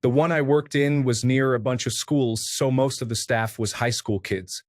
The one I worked in was near a bunch of schools, so most of the staff was high school kids.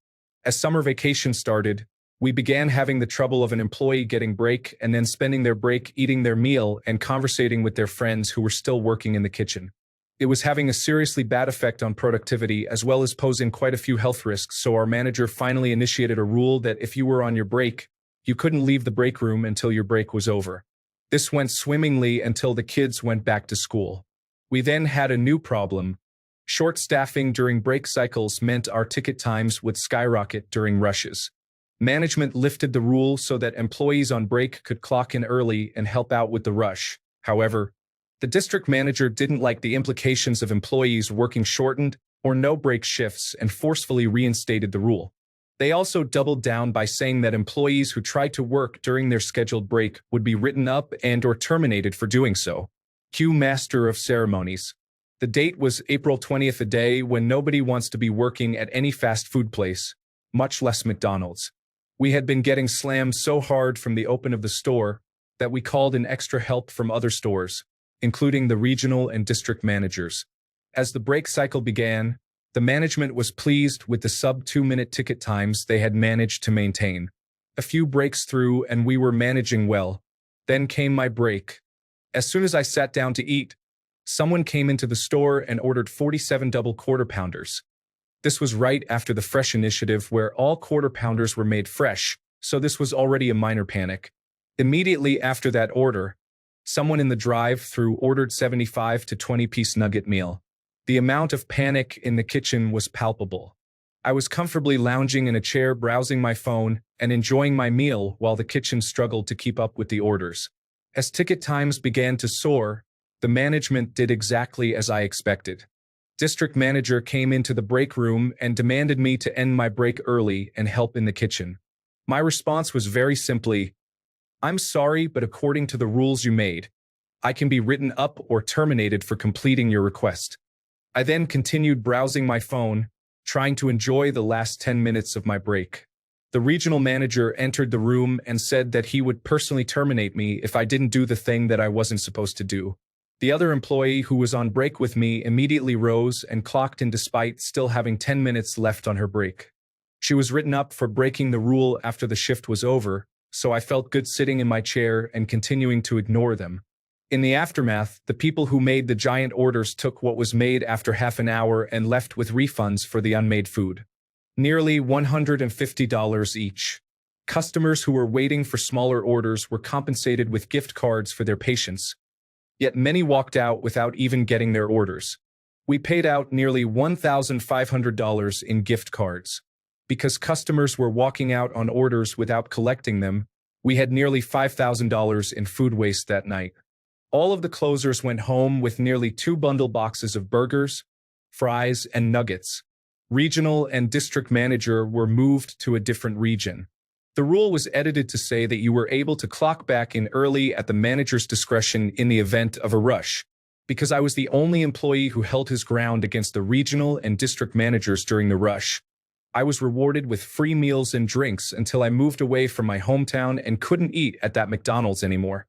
As summer vacation started, we began having the trouble of an employee getting break and then spending their break eating their meal and conversating with their friends who were still working in the kitchen. It was having a seriously bad effect on productivity as well as posing quite a few health risks, so our manager finally initiated a rule that if you were on your break, you couldn't leave the break room until your break was over. This went swimmingly until the kids went back to school. We then had a new problem. Short staffing during break cycles meant our ticket times would skyrocket during rushes. Management lifted the rule so that employees on break could clock in early and help out with the rush. However, the district manager didn't like the implications of employees working shortened or no break shifts and forcefully reinstated the rule. They also doubled down by saying that employees who tried to work during their scheduled break would be written up and/or terminated for doing so. Cue Master of Ceremonies. The date was April 20th, a day when nobody wants to be working at any fast food place, much less McDonald's. We had been getting slammed so hard from the open of the store that we called in extra help from other stores, including the regional and district managers. As the break cycle began, the management was pleased with the sub-2-minute ticket times they had managed to maintain. A few breaks through and we were managing well. Then came my break. As soon as I sat down to eat, someone came into the store and ordered 47 double quarter pounders. This was right after the Fresh initiative where all quarter pounders were made fresh, so this was already a minor panic. Immediately after that order, someone in the drive-thru ordered 75 to 20-piece nugget meal. The amount of panic in the kitchen was palpable. I was comfortably lounging in a chair browsing my phone and enjoying my meal while the kitchen struggled to keep up with the orders. As ticket times began to soar, the management did exactly as I expected. District manager came into the break room and demanded me to end my break early and help in the kitchen. My response was very simply, "I'm sorry, but according to the rules you made, I can be written up or terminated for completing your request." I then continued browsing my phone, trying to enjoy the last 10 minutes of my break. The regional manager entered the room and said that he would personally terminate me if I didn't do the thing that I wasn't supposed to do. The other employee who was on break with me immediately rose and clocked in despite still having 10 minutes left on her break. She was written up for breaking the rule after the shift was over, so I felt good sitting in my chair and continuing to ignore them. In the aftermath, the people who made the giant orders took what was made after half an hour and left with refunds for the unmade food. Nearly $150 each. Customers who were waiting for smaller orders were compensated with gift cards for their patience. Yet many walked out without even getting their orders. We paid out nearly $1,500 in gift cards. Because customers were walking out on orders without collecting them, we had nearly $5,000 in food waste that night. All of the closers went home with nearly 2 bundle boxes of burgers, fries, and nuggets. Regional and district manager were moved to a different region. The rule was edited to say that you were able to clock back in early at the manager's discretion in the event of a rush. Because I was the only employee who held his ground against the regional and district managers during the rush, I was rewarded with free meals and drinks until I moved away from my hometown and couldn't eat at that McDonald's anymore.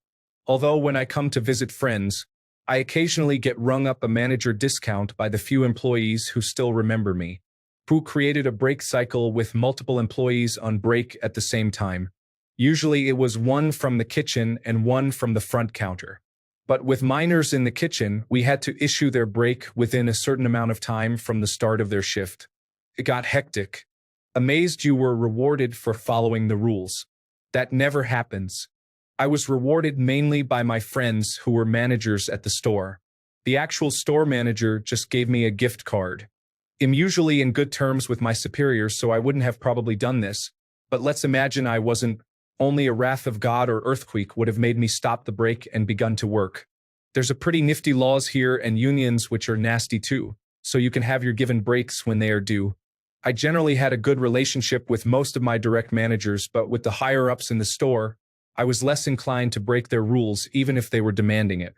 Although when I come to visit friends, I occasionally get rung up a manager discount by the few employees who still remember me, who created a break cycle with multiple employees on break at the same time. Usually it was one from the kitchen and one from the front counter. But with minors in the kitchen, we had to issue their break within a certain amount of time from the start of their shift. It got hectic. Amazed you were rewarded for following the rules. That never happens. I was rewarded mainly by my friends who were managers at the store. The actual store manager just gave me a gift card. I'm usually in good terms with my superiors, so I wouldn't have probably done this, but let's imagine I wasn't. Only a wrath of God or earthquake would have made me stop the break and begun to work. There's a pretty nifty laws here and unions which are nasty too, so you can have your given breaks when they are due. I generally had a good relationship with most of my direct managers, but with the higher-ups in the store, I was less inclined to break their rules even if they were demanding it.